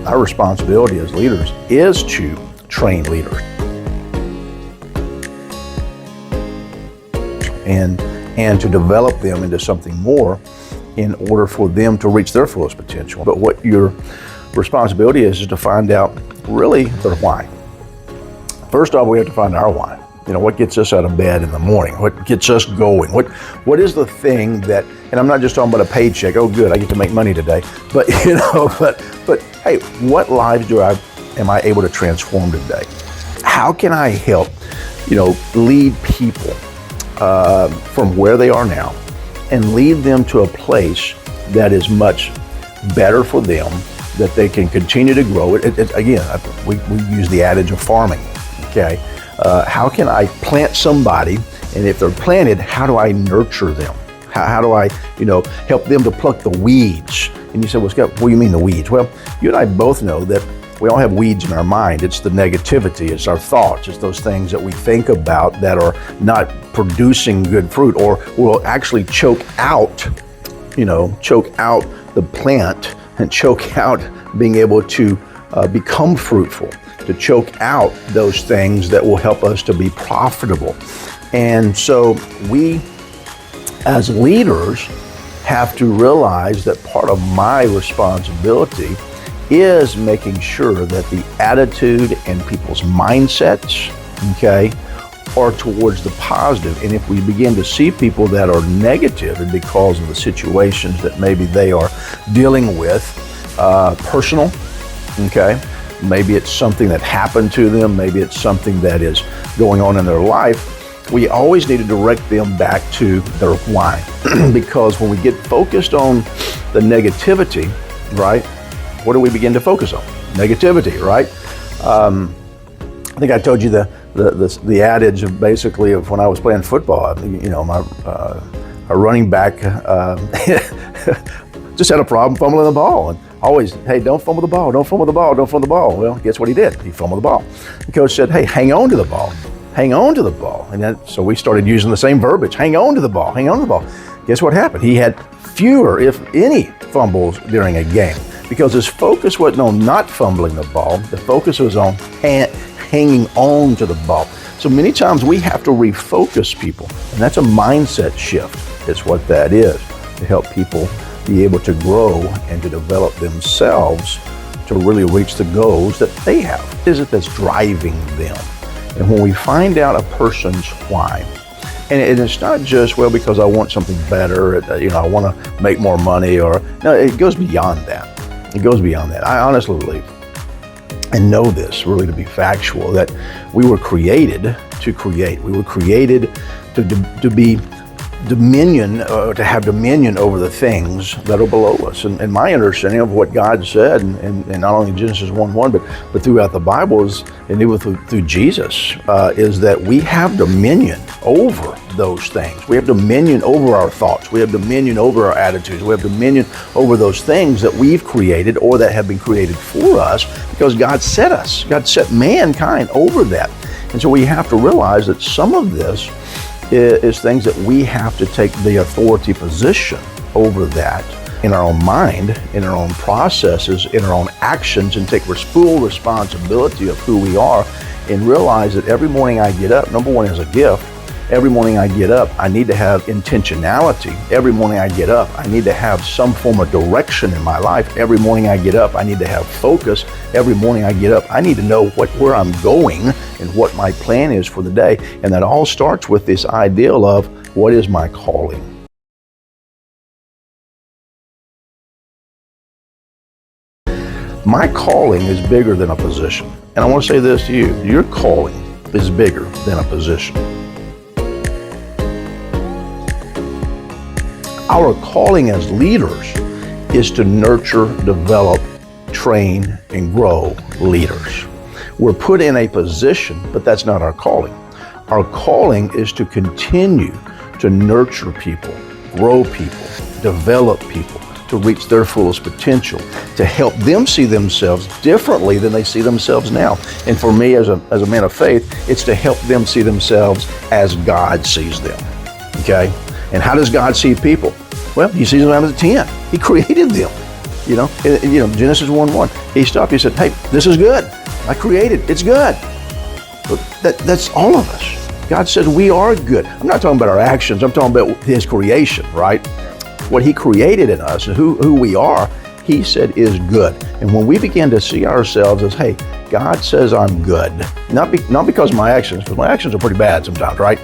our responsibility as leaders is to train leaders and to develop them into something more in order for them to reach their fullest potential. But what your responsibility is to find out really their why. First off, we have to find our why. What gets us out of bed in the morning? What gets us going? What is the thing that, and I'm not just talking about a paycheck. Oh, good, I get to make money today. But but hey, what lives am I able to transform today? How can I help, lead people from where they are now and lead them to a place that is much better for them, that they can continue to grow. Again, we use the adage of farming, okay? How can I plant somebody, and if they're planted, how do I nurture them? How do I, help them to pluck the weeds? And you say, well, Scott, what do you mean the weeds? Well, you and I both know that we all have weeds in our mind. It's the negativity, it's our thoughts, it's those things that we think about that are not producing good fruit, or will actually choke out the plant and choke out being able to become fruitful, to choke out those things that will help us to be profitable. And so we, as leaders, have to realize that part of my responsibility is making sure that the attitude and people's mindsets, okay, are towards the positive. And if we begin to see people that are negative and because of the situations that maybe they are dealing with, personal, okay, maybe it's something that happened to them, maybe it's something that is going on in their life, we always need to direct them back to their why. Because when we get focused on the negativity, right, what do we begin to focus on? Negativity, right? I think I told you the adage of basically of when I was playing football. My running back just had a problem fumbling the ball, and always, hey, don't fumble the ball, don't fumble the ball, don't fumble the ball. Well, guess what he did? He fumbled the ball. The coach said, hey, hang on to the ball, hang on to the ball. And so we started using the same verbiage, hang on to the ball, hang on to the ball. Guess what happened? He had fewer, if any, fumbles during a game, because his focus wasn't on not fumbling the ball, the focus was on hanging on to the ball. So many times we have to refocus people, and that's a mindset shift. It's what that is, to help people be able to grow and to develop themselves to really reach the goals that they have. What is it that's driving them? And when we find out a person's why, and it's not just, well, because I want something better, I want to make more money, or no, it goes beyond that. It goes beyond that. I honestly believe, and know this really to be factual, that we were created to create. We were created to be dominion, to have dominion over the things that are below us. And my understanding of what God said, and not only Genesis 1:1, but throughout the Bible, and even through Jesus, is that we have dominion over those things. We have dominion over our thoughts. We have dominion over our attitudes. We have dominion over those things that we've created or that have been created for us, because God set us. God set mankind over that. And so we have to realize that some of this is things that we have to take the authority position over that in our own mind, in our own processes, in our own actions, and take full responsibility of who we are, and realize that every morning I get up, number one, is a gift. Every morning I get up, I need to have intentionality. Every morning I get up, I need to have some form of direction in my life. Every morning I get up, I need to have focus. Every morning I get up, I need to know where I'm going and what my plan is for the day. And that all starts with this ideal of, what is my calling? My calling is bigger than a position. And I want to say this to you, your calling is bigger than a position. Our calling as leaders is to nurture, develop, train, and grow leaders. We're put in a position, but that's not our calling. Our calling is to continue to nurture people, grow people, develop people, to reach their fullest potential, to help them see themselves differently than they see themselves now. And for me, as a man of faith, it's to help them see themselves as God sees them, okay? And how does God see people? Well, he sees them as a 10. He created them. Genesis 1:1. He stopped. He said, hey, this is good. I created. It's good. But that's all of us. God said we are good. I'm not talking about our actions. I'm talking about His creation, right? What He created in us and who we are, He said is good. And when we begin to see ourselves as, hey, God says I'm good, not because of my actions, because my actions are pretty bad sometimes, right?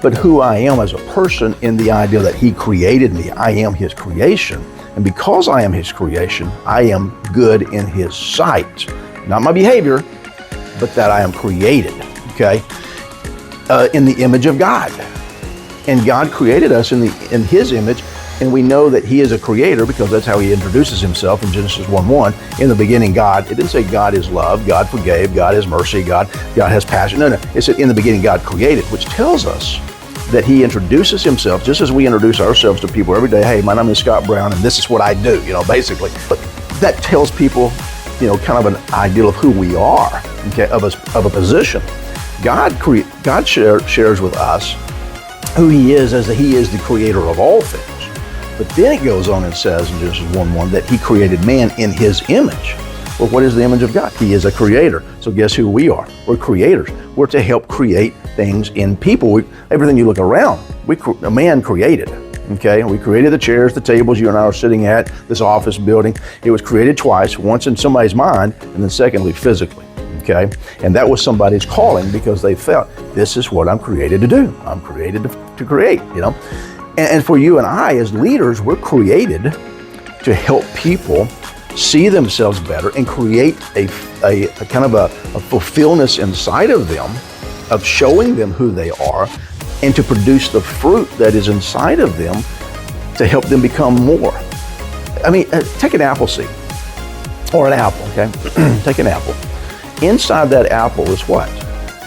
But who I am as a person in the idea that He created me. I am His creation. And because I am His creation, I am good in His sight. Not my behavior, but that I am created, okay? In the image of God. And God created us in His image, and we know that He is a creator because that's how He introduces Himself in Genesis 1:1. In the beginning, God. It didn't say God is love, God forgave, God has mercy, God has passion. No. It said in the beginning, God created, which tells us that He introduces Himself just as we introduce ourselves to people every day. Hey, my name is Scott Brown, and this is what I do, basically. But that tells people, kind of an ideal of who we are, okay, of a position. God shares with us who He is as He is the creator of all things. But then it goes on and says in Genesis 1:1 that He created man in His image. Well, what is the image of God? He is a creator. So guess who we are? We're creators. We're to help create things in people. Everything you look around, a man created. Okay, we created the chairs, the tables you and I are sitting at, this office building. It was created twice, once in somebody's mind, and then secondly, physically. Okay, and that was somebody's calling because they felt, this is what I'm created to do. I'm created to create, And for you and I as leaders, we're created to help people see themselves better and create a kind of a fulfillment inside of them, of showing them who they are, and to produce the fruit that is inside of them to help them become more. I mean, take an apple seed or an apple, okay? Take an apple. Inside that apple is what?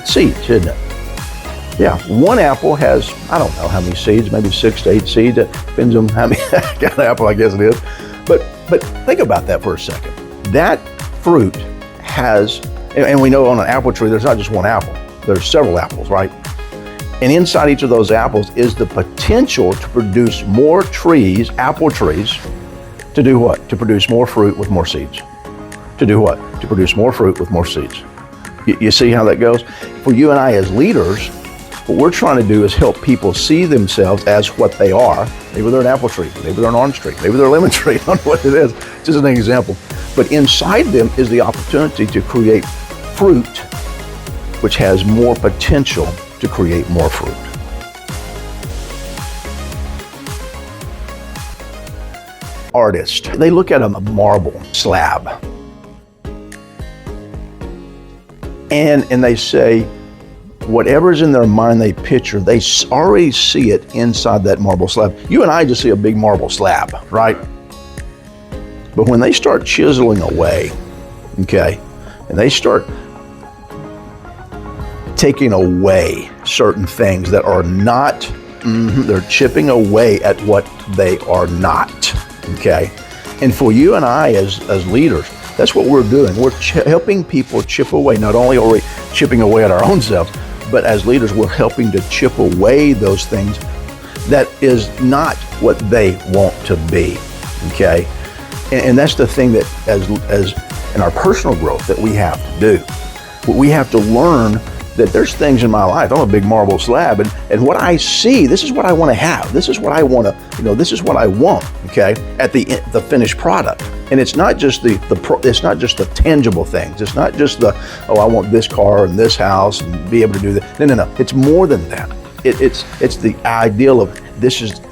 Seeds, isn't it? Yeah, one apple has, I don't know how many seeds, maybe 6 to 8 seeds. It depends on how many kind of apple, I guess it is. But think about that for a second. That fruit has, and we know on an apple tree, there's not just one apple. There's several apples, right? And inside each of those apples is the potential to produce more trees, apple trees, to do what? To produce more fruit with more seeds. To do what? To produce more fruit with more seeds. You see how that goes? For you and I as leaders, what we're trying to do is help people see themselves as what they are. Maybe they're an apple tree, maybe they're an orange tree, maybe they're a lemon tree, I don't know what it is, just an example. But inside them is the opportunity to create fruit, which has more potential to create more fruit. Artists, they look at a marble slab and they say, whatever's in their mind they picture, they already see it inside that marble slab. You and I just see a big marble slab, right? But when they start chiseling away, okay, and they start taking away certain things that are not, they're chipping away at what they are not, okay? And for you and I as leaders, that's what we're doing. We're helping people chip away. Not only are we chipping away at our own selves, but as leaders, we're helping to chip away those things that is not what they want to be, okay? And that's the thing that as in our personal growth that we have to do. We have to learn that there's things in my life. I'm a big marble slab, and what I see, this is what I want to have. This is what I want to, this is what I want, okay, at the finished product. And it's not just it's not just the tangible things. It's not just I want this car and this house and be able to do that. No. It's more than that. It's the ideal of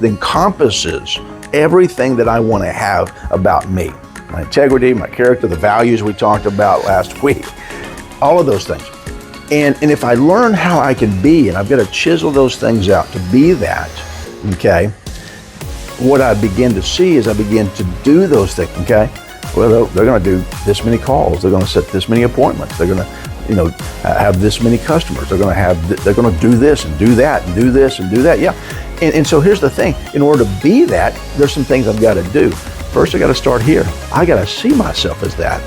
encompasses everything that I want to have about me. My integrity, my character, the values we talked about last week, all of those things. And if I learn how I can be, and I've got to chisel those things out to be that, okay, what I begin to see is I begin to do those things, okay? Well, they're going to do this many calls. They're going to set this many appointments. They're going to, have this many customers. They're going to do this and do that and do this and do that. Yeah. And so here's the thing. In order to be that, there's some things I've got to do. First, I got to start here. I got to see myself as that.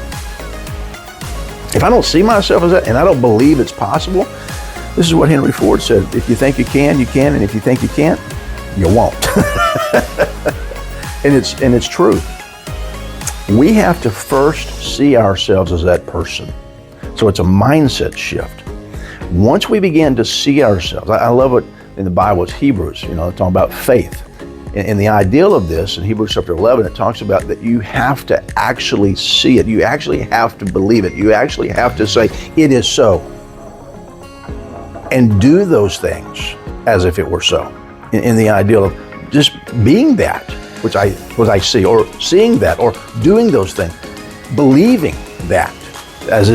If I don't see myself as that, and I don't believe it's possible, this is what Henry Ford said. If you think you can, and if you think you can't, you won't. and it's true. We have to first see ourselves as that person. So it's a mindset shift. Once we begin to see ourselves, I love it in the Bible, it's Hebrews, it's talking about faith. And the ideal of this, in Hebrews chapter 11, it talks about that you have to actually see it. You actually have to believe it. You actually have to say, it is so. And do those things as if it were so. In the ideal of just being that, which I see, or seeing that, or doing those things, believing that as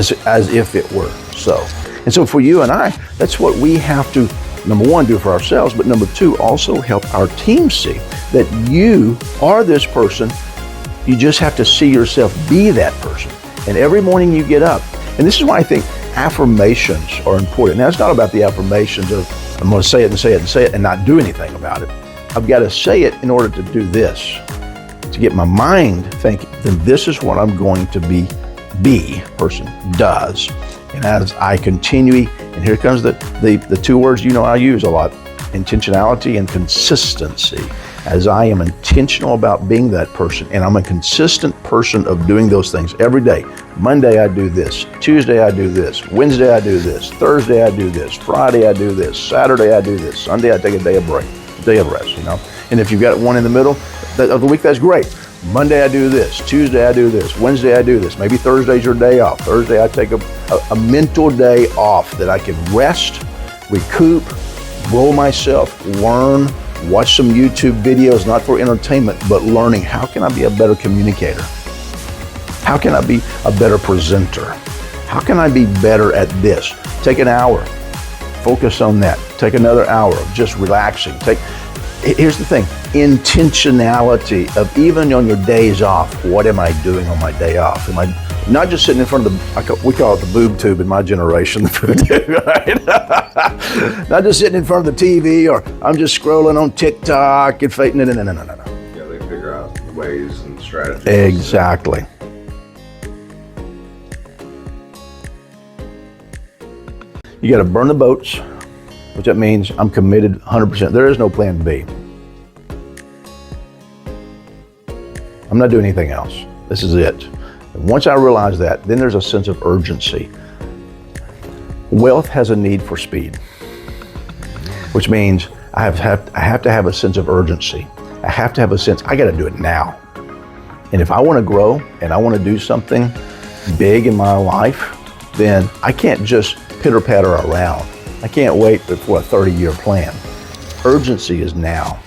if it were so. And so for you and I, that's what we have to, number one, do for ourselves, but number two, also help our team see that you are this person. You just have to see yourself be that person. And every morning you get up, and this is why I think affirmations are important. Now, it's not about the affirmations of, I'm going to say it and say it and say it and not do anything about it. I've got to say it in order to do this, to get my mind thinking, then this is what I'm going to be person does. And as I continue, and here comes the two words I use a lot, intentionality and consistency. As I am intentional about being that person, and I'm a consistent person of doing those things every day. Monday I do this, Tuesday I do this, Wednesday I do this, Thursday I do this, Friday I do this, Saturday I do this, Sunday I take a day of break, day of rest, And if you've got one in the middle of the week, that's great. Monday I do this, Tuesday I do this, Wednesday I do this. Maybe Thursday's your day off. Thursday I take a mental day off that I can rest, recoup, grow myself, learn, watch some YouTube videos, not for entertainment, but learning how can I be a better communicator? How can I be a better presenter? How can I be better at this? Take an hour, focus on that. Take another hour of just relaxing. Here's the thing, intentionality of even on your days off, what am I doing on my day off? Am I not just sitting in front of we call it the boob tube in my generation, the boob tube, right? Not just sitting in front of the TV or I'm just scrolling on TikTok and fake, no. Yeah, they figure out ways and strategies. Exactly. You got to burn the boats, which that means I'm committed 100%. There is no plan B. I'm not doing anything else. This is it. And once I realize that, then there's a sense of urgency. Wealth has a need for speed, which means I have to have a sense of urgency. I have to have a sense, I got to do it now. And if I want to grow and I want to do something big in my life, then I can't just pitter-patter around. I can't wait for a 30-year plan. Urgency is now.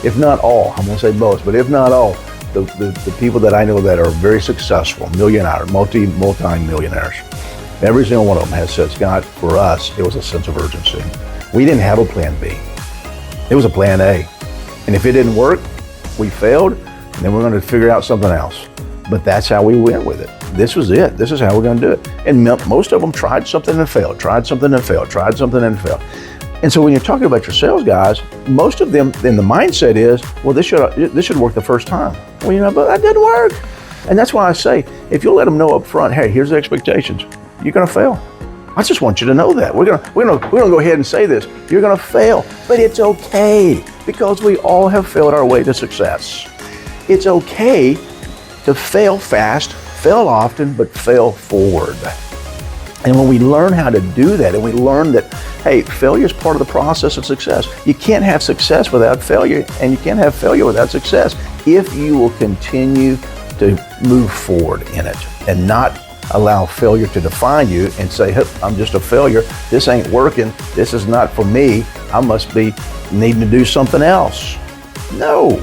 If not all, I'm going to say most, but if not all, the people that I know that are very successful, millionaires, multi-millionaires, every single one of them has said, Scott, for us, it was a sense of urgency. We didn't have a plan B. It was a plan A. And if it didn't work, we failed, and then we're going to figure out something else. But that's how we went with it. This was it. This is how we're going to do it. And most of them tried something and failed, tried something and failed, tried something and failed. And so when you're talking about your sales guys, most of them, then the mindset is, well, this should work the first time. Well, but that didn't work. And that's why I say, if you'll let them know up front, hey, here's the expectations, you're going to fail. I just want you to know that. We're gonna go ahead and say this. You're going to fail, but it's okay because we all have failed our way to success. It's okay to fail fast, fail often, but fail forward. And when we learn how to do that, and we learn that, hey, failure is part of the process of success. You can't have success without failure, and you can't have failure without success if you will continue to move forward in it and not allow failure to define you and say, hey, I'm just a failure. This ain't working. This is not for me. I must be needing to do something else. No,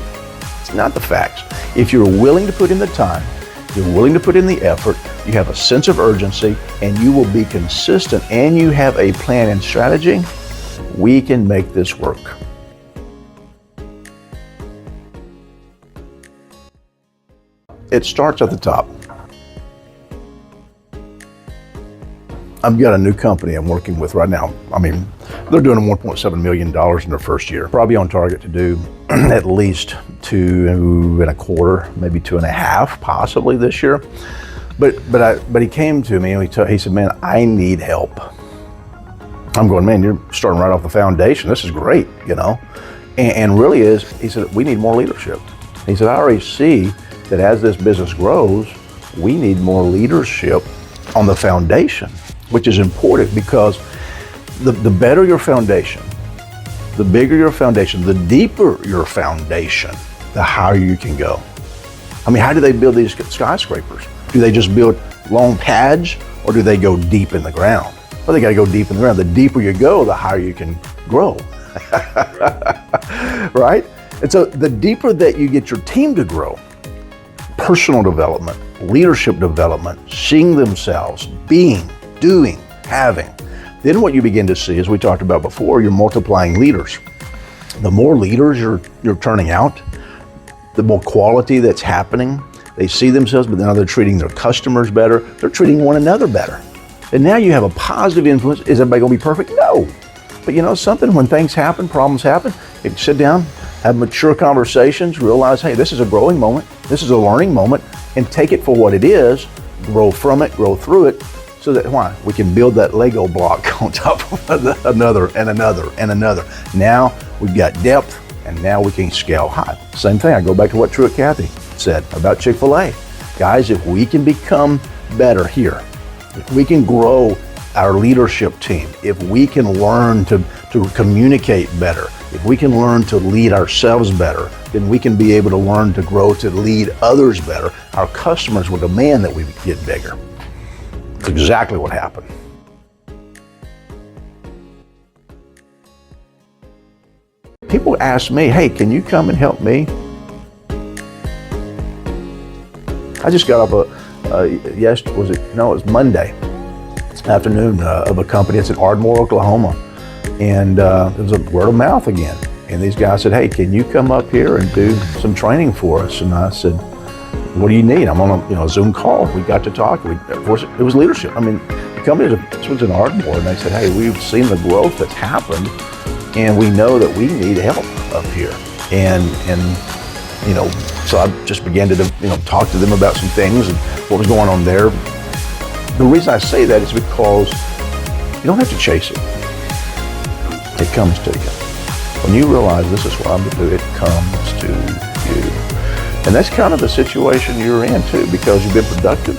it's not the facts. If you're willing to put in the time, you're willing to put in the effort, you have a sense of urgency, and you will be consistent, and you have a plan and strategy, we can make this work. It starts at the top. I've got a new company I'm working with right now. They're doing $1.7 million in their first year. Probably on target to do at least 2.25, maybe 2.5, possibly this year. But he came to me and he said, man, I need help. I'm going, man, you're starting right off the foundation. This is great, And really he said, we need more leadership. He said, I already see that as this business grows, we need more leadership on the foundation, which is important because the better your foundation, the bigger your foundation, the deeper your foundation, the higher you can go. I mean, how do they build these skyscrapers? Do they just build long pads, or do they go deep in the ground? Well, they got to go deep in the ground. The deeper you go, the higher you can grow. Right? And so the deeper that you get your team to grow, personal development, leadership development, seeing themselves, being, doing, having, then what you begin to see, as we talked about before, you're multiplying leaders. The more leaders you're turning out, the more quality that's happening. They see themselves, but now they're treating their customers better. They're treating one another better. And now you have a positive influence. Is everybody gonna be perfect? No. But you know something, when things happen, problems happen, you can sit down, have mature conversations, realize, hey, this is a growing moment, this is a learning moment, and take it for what it is, grow from it, grow through it, so that we can build that Lego block on top of another and another and another. Now we've got depth, and now we can scale high. Same thing, I go back to what Truett Cathy said about Chick-fil-A. Guys, if we can become better here, if we can grow our leadership team, if we can learn to communicate better, if we can learn to lead ourselves better, then we can be able to learn to grow to lead others better. Our customers will demand that we get bigger. It's exactly what happened. People ask me, hey, can you come and help me? I just got up it was Monday afternoon of a company. It's in Ardmore, Oklahoma. And it was a word of mouth again. And these guys said, hey, can you come up here and do some training for us? And I said, what do you need? I'm on a Zoom call. We got to talk. Of course, it was leadership. I mean, the company was in Ardmore, and they said, hey, we've seen the growth that's happened, and we know that we need help up here. And so I just began to talk to them about some things and what was going on there. The reason I say that is because you don't have to chase it. It comes to you. When you realize this is what I'm going to do, it comes to you. And that's kind of the situation you're in too, because you've been productive.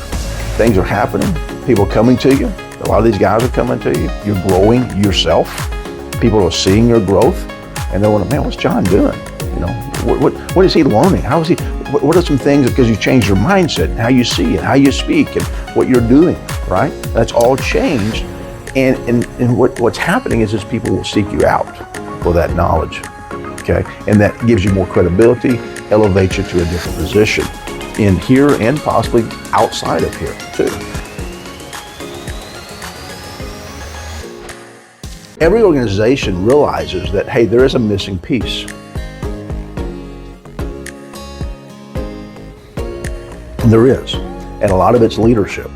Things are happening. People are coming to you. A lot of these guys are coming to you. You're growing yourself. People are seeing your growth, and they're wondering, man, what's John doing? What is he learning? How is he? What are some things, because you changed your mindset, how you see it, how you speak, and what you're doing, right? That's all changed. And what's happening is people will seek you out for that knowledge, okay? And that gives you more credibility, elevates you to a different position in here and possibly outside of here too. Every organization realizes that, hey, there is a missing piece. There is, and a lot of it's leadership.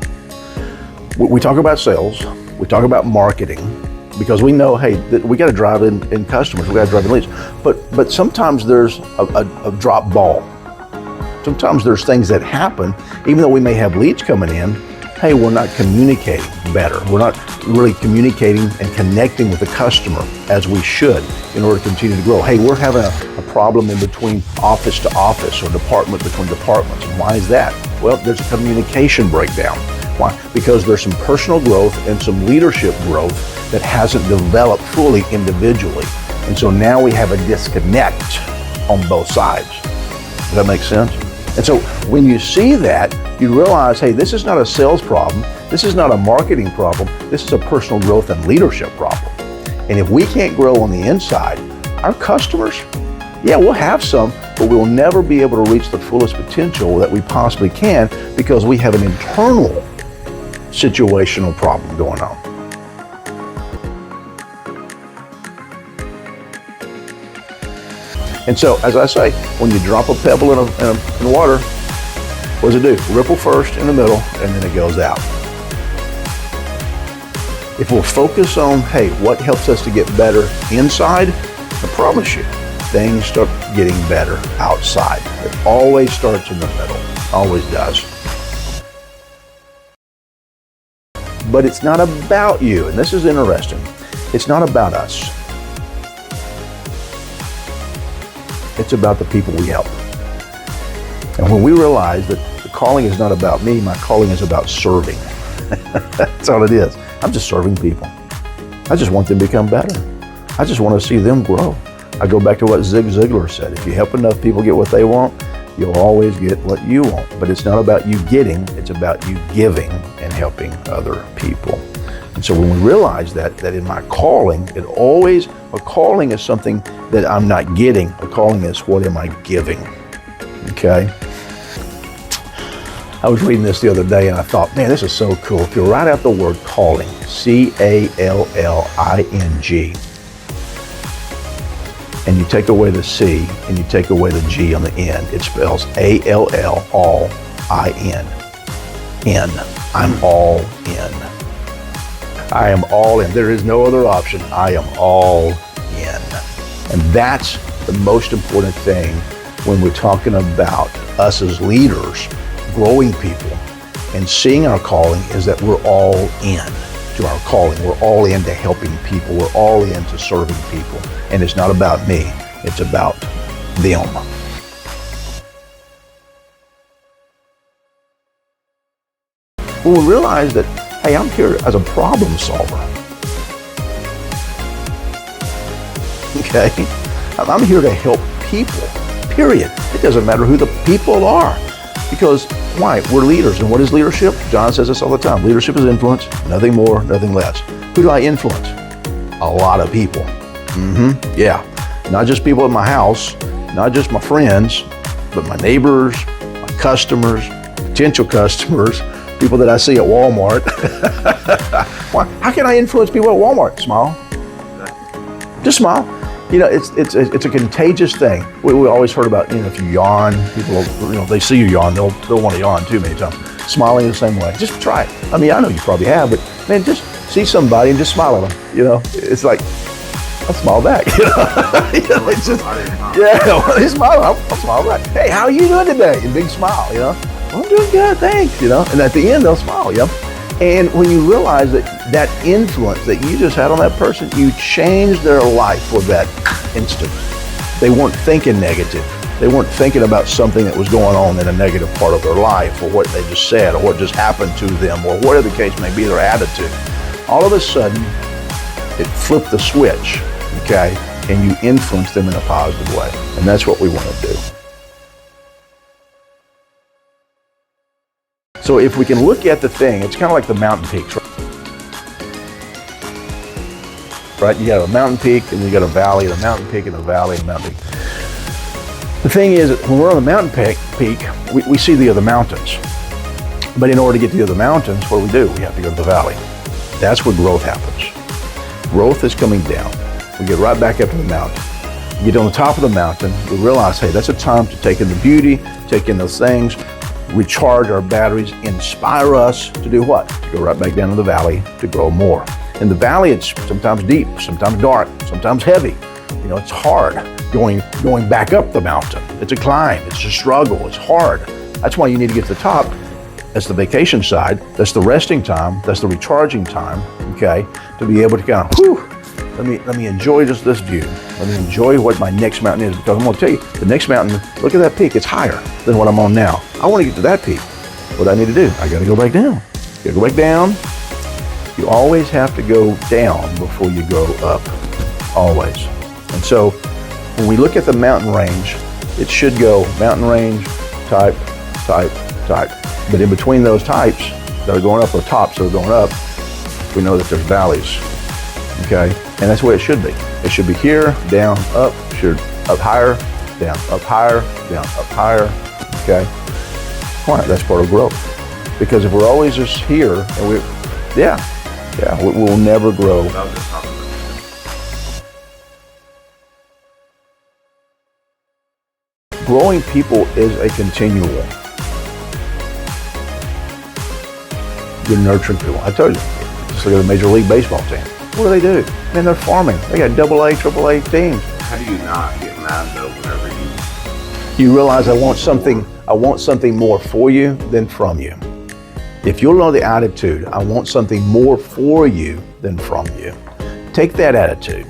We talk about sales, we talk about marketing, because we know, hey, that we got to drive in customers, we got to drive in leads. But sometimes there's a drop ball. Sometimes there's things that happen, even though we may have leads coming in, hey, we're not communicating better. We're not really communicating and connecting with the customer as we should in order to continue to grow. Hey, we're having a problem in between office to office or department between departments. And why is that? Well, there's a communication breakdown. Why? Because there's some personal growth and some leadership growth that hasn't developed fully individually. And so now we have a disconnect on both sides. Does that make sense? And so when you see that, you realize, hey, this is not a sales problem. This is not a marketing problem. This is a personal growth and leadership problem. And if we can't grow on the inside, our customers, yeah, we'll have some, but we'll never be able to reach the fullest potential that we possibly can because we have an internal situational problem going on. And so, as I say, when you drop a pebble in water, what does it do? Ripple first in the middle, and then it goes out. If we'll focus on, hey, what helps us to get better inside, I promise you, things start getting better outside. It always starts in the middle, always does. But it's not about you, and this is interesting. It's not about us. It's about the people we help. And when we realize that the calling is not about me, my calling is about serving. That's all it is. I'm just serving people. I just want them to become better. I just want to see them grow. I go back to what Zig Ziglar said. If you help enough people get what they want, you'll always get what you want. But it's not about you getting, it's about you giving and helping other people. And so when we realize that in my calling, a calling is something that I'm not getting. A calling is what am I giving? Okay? I was reading this the other day and I thought, man, this is so cool. If you write out the word calling, C-A-L-L-I-N-G, and you take away the C and you take away the G on the end, it spells A-L-L, all, I-N. N. I'm all in. I am all in. There is no other option. I am all in. And that's the most important thing when we're talking about us as leaders, growing people, and seeing our calling is that we're all in to our calling. We're all into helping people. We're all into serving people. And it's not about me. It's about them. When we realize that, hey, I'm here as a problem solver. Okay? I'm here to help people, period. It doesn't matter who the people are. Because why? We're leaders. And what is leadership? John says this all the time. Leadership is influence, nothing more, nothing less. Who do I influence? A lot of people. Yeah. Not just people in my house, not just my friends, but my neighbors, my customers, potential customers, people that I see at Walmart. How can I influence people at Walmart? Smile. Just smile. You know, it's a contagious thing. We always heard about, if you yawn, people, they see you yawn, they'll want to yawn too many times. Smiling the same way. Just try it. I mean, I know you probably have, but man, just see somebody and just smile at them. It's like, I'll smile back. It's just, they smile, I'll smile back. Hey, how are you doing today? And big smile, Well, I'm doing good, thanks, And at the end, they'll smile, And when you realize that influence that you just had on that person, you changed their life for that instant. They weren't thinking negative. They weren't thinking about something that was going on in a negative part of their life, or what they just said, or what just happened to them, or whatever the case may be, their attitude. All of a sudden, it flipped the switch, okay? And you influence them in a positive way. And that's what we want to do. So if we can look at the thing, it's kind of like the mountain peaks, right? You got a mountain peak and you got a valley, and a mountain peak and a valley and a mountain peak. The thing is, when we're on the mountain peak, we see the other mountains. But in order to get to the other mountains, what do? We have to go to the valley. That's where growth happens. Growth is coming down. We get right back up to the mountain. We get on the top of the mountain, we realize, hey, that's a time to take in the beauty, take in those things, recharge our batteries, inspire us to do what? To go right back down to the valley to grow more. In the valley, it's sometimes deep, sometimes dark, sometimes heavy. It's hard going back up the mountain. It's a climb, it's a struggle, it's hard. That's why you need to get to the top. That's the vacation side, that's the resting time, that's the recharging time, okay? To be able to kind of, let me enjoy just this view. Let me enjoy what my next mountain is, because I'm gonna tell you, the next mountain, look at that peak, it's higher than what I'm on now. I wanna get to that peak. What do I need to do? I gotta go back down. You gotta go back down. You always have to go down before you go up, always. And so, when we look at the mountain range, it should go mountain range, type, type, type. But in between those types that are going up, or tops that are going up, we know that there's valleys, okay? And that's the way it should be. It should be here, down, up, up higher, down, up higher, down, up higher, okay? Why? That's part of growth. Because if we're always just here, and we'll never grow. Growing people is a continual. You're nurturing people. I told you, just look at a Major League Baseball team. What do? Man, they're farming. They got AA, AAA teams. How do you not get mad though whenever you realize I want something more for you than from you. If you'll know the attitude, I want something more for you than from you. Take that attitude.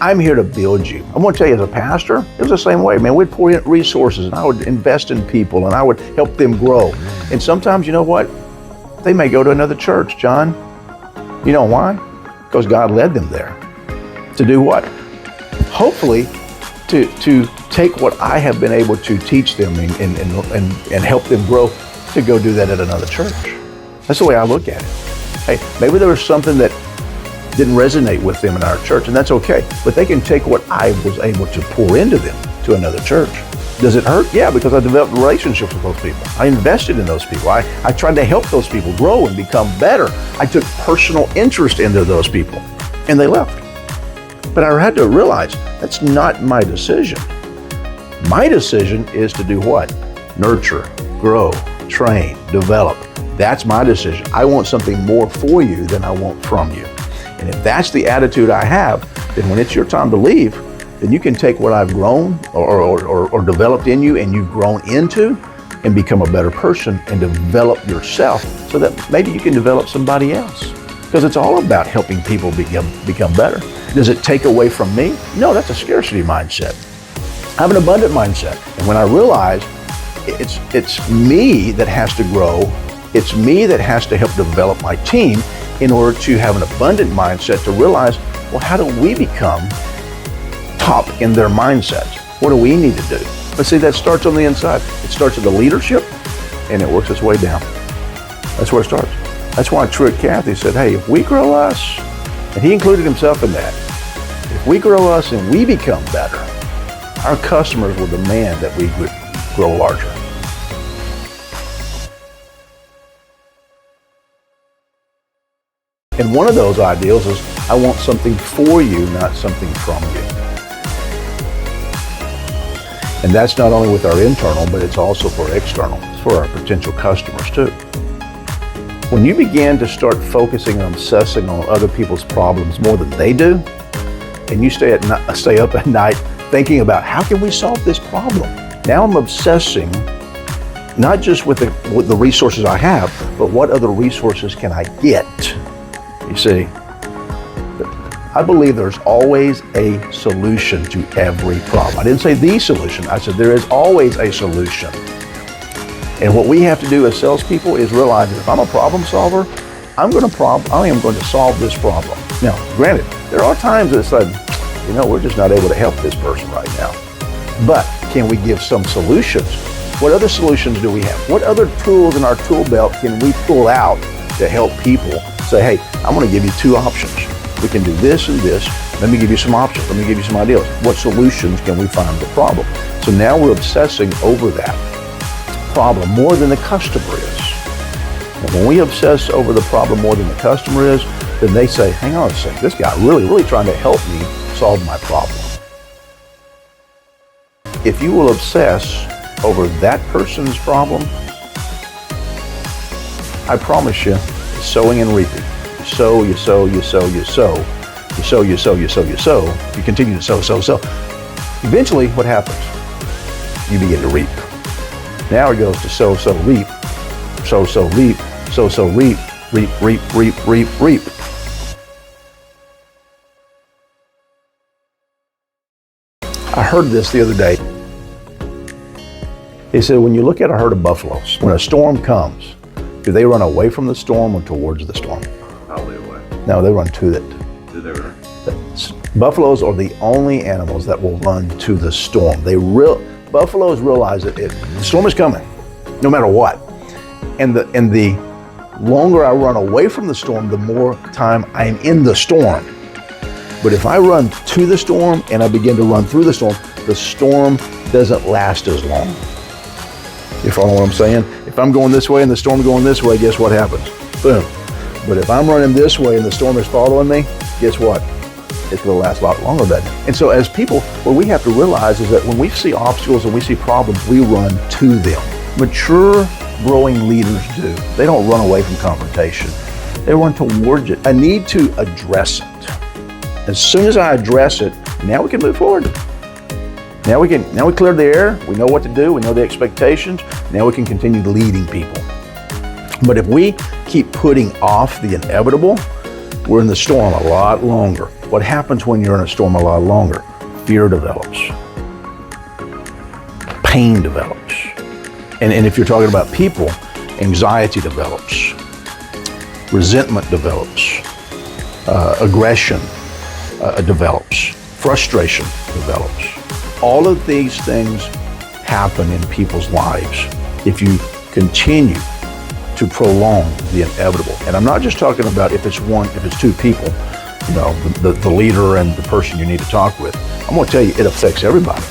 I'm here to build you. I'm going to tell you, as a pastor, it was the same way, man. We'd pour in resources, and I would invest in people, and I would help them grow. And sometimes, you know what? They may go to another church, John. You know why? Because God led them there. To do what? Hopefully, to take what I have been able to teach them and help them grow, to go do that at another church. That's the way I look at it. Hey, maybe there was something that didn't resonate with them in our church, and that's okay. But they can take what I was able to pour into them to another church. Does it hurt? Yeah, because I developed relationships with those people. I invested in those people. I tried to help those people grow and become better. I took personal interest into those people, and they left. But I had to realize that's not my decision. My decision is to do what? Nurture, grow, train, develop. That's my decision. I want something more for you than I want from you. And if that's the attitude I have, then when it's your time to leave, then you can take what I've grown or developed in you and you've grown into and become a better person and develop yourself so that maybe you can develop somebody else. Because it's all about helping people become better. Does it take away from me? No, that's a scarcity mindset. I have an abundant mindset. And when I realize it's me that has to grow, it's me that has to help develop my team in order to have an abundant mindset, to realize, well, how do we become top in their mindset? What do we need to do? But see, that starts on the inside. It starts at the leadership and it works its way down. That's where it starts. That's why Truett Cathy said, hey, if we grow us, and he included himself in that, if we grow us and we become better, our customers will demand that we would grow larger. And one of those ideals is, I want something for you, not something from you. And that's not only with our internal, but it's also for external. It's for our potential customers too. When you begin to start focusing and obsessing on other people's problems more than they do, and you stay up at night thinking about how can we solve this problem? Now I'm obsessing not just with the resources I have, but what other resources can I get? You see, I believe there's always a solution to every problem. I didn't say the solution. I said there is always a solution. And what we have to do as salespeople is realize that if I'm a problem solver, I am going to solve this problem. Now, granted, there are times that it's like, we're just not able to help this person right now. But can we give some solutions? What other solutions do we have? What other tools in our tool belt can we pull out to help people say, hey, I'm going to give you two options. We can do this and this. Let me give you some options. Let me give you some ideas. What solutions can we find to the problem? So now we're obsessing over that problem more than the customer is. And when we obsess over the problem more than the customer is, then they say, hang on a second, this guy really trying to help me solve my problem. If you will obsess over that person's problem, I promise you, sowing and reaping. You sow, you sow, you sow, you sow. You sow, you sow, you sow, you sow. You continue to sow, sow, sow. Eventually, what happens? You begin to reap. Now it goes to sow, sow, reap. Sow, sow, reap. Sow, sow, reap. Reap, reap, reap, reap, reap. I heard this the other day. He said, when you look at a herd of buffaloes, when a storm comes, do they run away from the storm or towards the storm? Probably away. No, they run to it. Do they run? Buffaloes are the only animals that will run to the storm. Buffaloes realize that the storm is coming, no matter what. And the longer I run away from the storm, the more time I'm in the storm. But if I run to the storm and I begin to run through the storm doesn't last as long. You follow what I'm saying? If I'm going this way and the storm's going this way, guess what happens? Boom. But if I'm running this way and the storm is following me, guess what? It's going to last a lot longer than that. And so as people, what we have to realize is that when we see obstacles and we see problems, we run to them. Mature, growing leaders do. They don't run away from confrontation. They run towards it. I need to address it. As soon as I address it, now we can move forward. Now we cleared the air. We know what to do. We know the expectations. Now we can continue leading people. But if we keep putting off the inevitable, we're in the storm a lot longer. what happens when you're in a storm a lot longer? Fear develops. Pain develops. And if you're talking about people, anxiety develops. Resentment develops. Aggression develops. Frustration develops. All of these things happen in people's lives if you continue to prolong the inevitable. And I'm not just talking about if it's two people, you know, the leader and the person you need to talk with. I'm going to tell you, it affects everybody.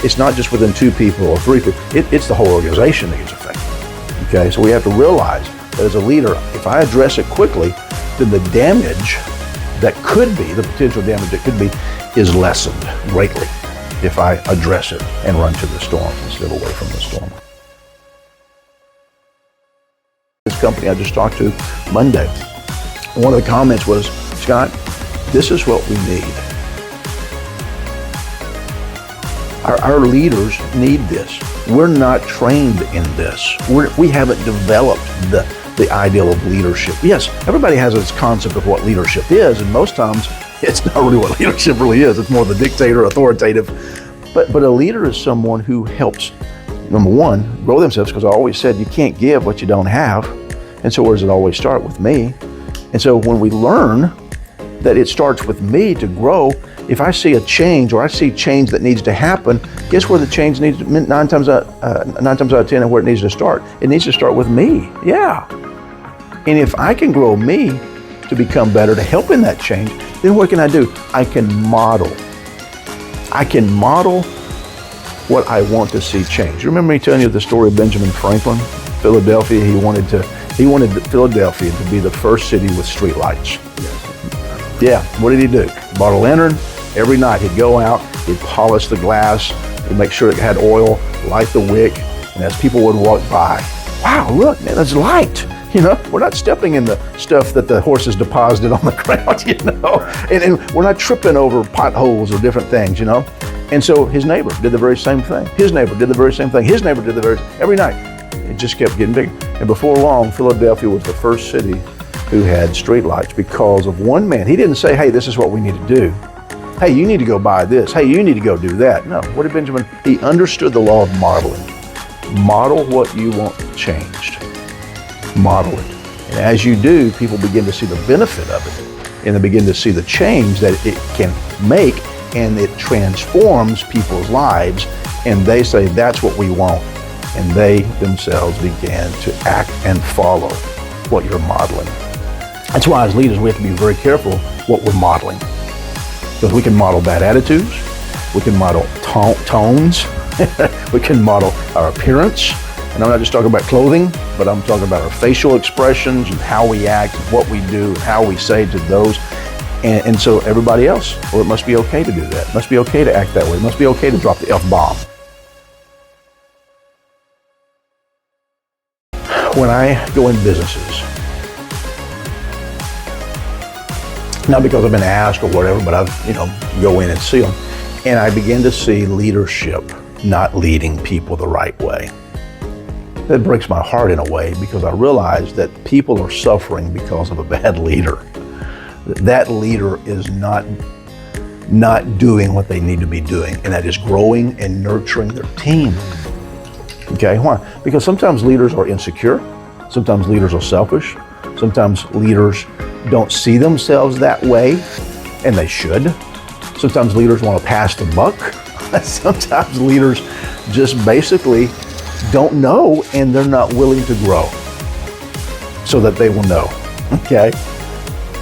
It's not just within two people or three people. It's the whole organization that gets affected. Okay, so we have to realize that as a leader, if I address it quickly, then the damage that could be, the potential damage that could be, is lessened greatly if I address it and run to the storm instead of away from the storm. This company I just talked to Monday, one of the comments was, Scott, this is what we need. Our leaders need this. We're not trained in this. We haven't developed the ideal of leadership. Yes, everybody has this concept of what leadership is, and most times it's not really what leadership really is. It's more the dictator, authoritative. But a leader is someone who helps, number one, grow themselves, because I always said you can't give what you don't have. And so where does it always start? With me. And so when we learn that it starts with me to grow, if I see a change or I see change that needs to happen, guess where the change needs to, nine times out of 10 and where it needs to start? It needs to start with me. Yeah. And if I can grow me to become better, to help in that change, then what can I do? I can model. I can model what I want to see change. You remember me telling you the story of Benjamin Franklin, Philadelphia? He wanted Philadelphia to be the first city with street lights. Yeah, what did he do? Bought a lantern. Every night he'd go out, he'd polish the glass, he'd make sure it had oil, light the wick, and as people would walk by, wow, look, man, there's light. You know, we're not stepping in the stuff that the horses deposited on the ground, you know, and we're not tripping over potholes or different things, you know. And so his neighbor did the very same thing. His neighbor did the very same thing. His neighbor did every night. It just kept getting bigger. And before long, Philadelphia was the first city who had streetlights because of one man. He didn't say, hey, this is what we need to do. Hey, you need to go buy this. Hey, you need to go do that. No, what did Benjamin? He understood the law of modeling. Model what you want changed. Model it. And as you do, people begin to see the benefit of it. And they begin to see the change that it can make, and it transforms people's lives. And they say, that's what we want. And they themselves began to act and follow what you're modeling. That's why as leaders, we have to be very careful what we're modeling. Because we can model bad attitudes, we can model tones, we can model our appearance. And I'm not just talking about clothing, but I'm talking about our facial expressions and how we act, and what we do, and how we say to those. And so everybody else, well, it must be okay to do that. It must be okay to act that way. It must be okay to drop the F-bomb. When I go in businesses, not because I've been asked or whatever, but I've, go in and see them, and I begin to see leadership not leading people the right way. That breaks my heart in a way, because I realize that people are suffering because of a bad leader. That leader is not doing what they need to be doing, and that is growing and nurturing their team. Okay, why? Because sometimes leaders are insecure, sometimes leaders are selfish, sometimes leaders don't see themselves that way, and they should. Sometimes leaders want to pass the buck. Sometimes leaders just basically don't know, and they're not willing to grow so that they will know. Okay?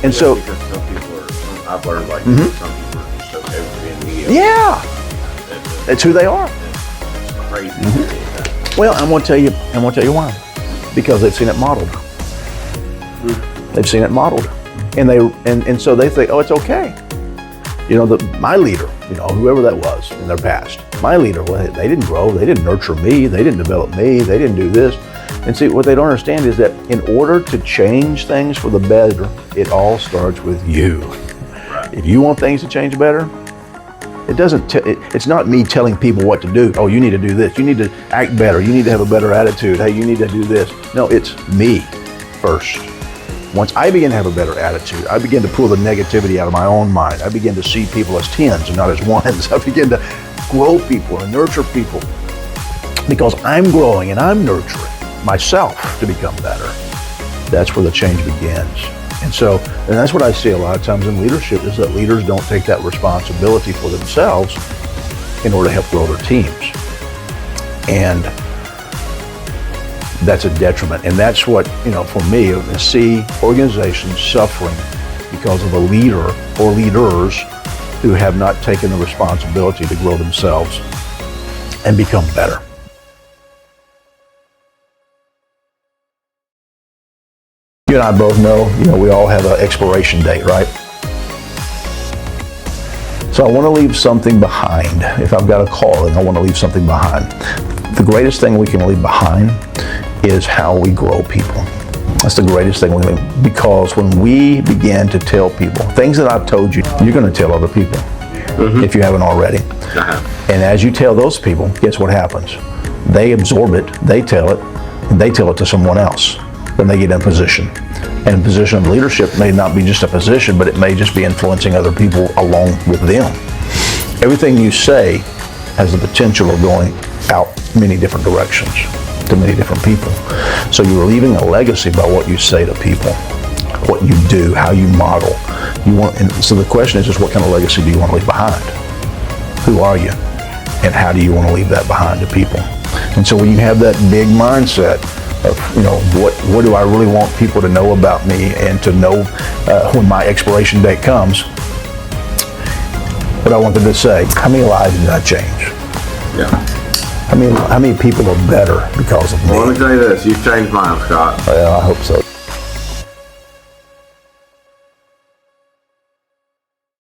And so, because some people are, I've learned some people are just okay with being mediocre. Yeah, that's who they are. It's crazy. Well, I'm going to tell you why. Because they've seen it modeled. They've seen it modeled, and so they think, oh, it's okay. My leader, whoever that was in their past, my leader, well, they didn't grow, they didn't nurture me, they didn't develop me, they didn't do this. And see, what they don't understand is that in order to change things for the better, it all starts with you. Right. If you want things to change better, it's not me telling people what to do. Oh, you need to do this. You need to act better. You need to have a better attitude. Hey, you need to do this. No, it's me first. Once I begin to have a better attitude, I begin to pull the negativity out of my own mind. I begin to see people as 10s and not as 1s. I begin to grow people and nurture people because I'm growing and I'm nurturing myself to become better. That's where the change begins. And that's what I see a lot of times in leadership, is that leaders don't take that responsibility for themselves in order to help grow their teams. And that's a detriment. And that's what, for me, to see organizations suffering because of a leader or leaders who have not taken the responsibility to grow themselves and become better. You and I both know, we all have an expiration date, right? So I want to leave something behind. If I've got a calling, I want to leave something behind. The greatest thing we can leave behind is how we grow people. That's the greatest thing we leave, because when we begin to tell people things that I've told you, you're going to tell other people if you haven't already. And as you tell those people, guess what happens? They absorb it, they tell it, and they tell it to someone else. Then they get in position. And a position of leadership may not be just a position, but it may just be influencing other people along with them. Everything you say has the potential of going out many different directions to many different people. So you're leaving a legacy by what you say to people, what you do, how you model. So the question is just what kind of legacy do you want to leave behind? Who are you? And how do you want to leave that behind to people? And so when you have that big mindset of, what do I really want people to know about me, and to know when my expiration date comes, what I want them to say, how many lives did I change? Yeah. How many people are better because of me? Well, let me tell you this, you've changed mine, Scott. Well, I hope so.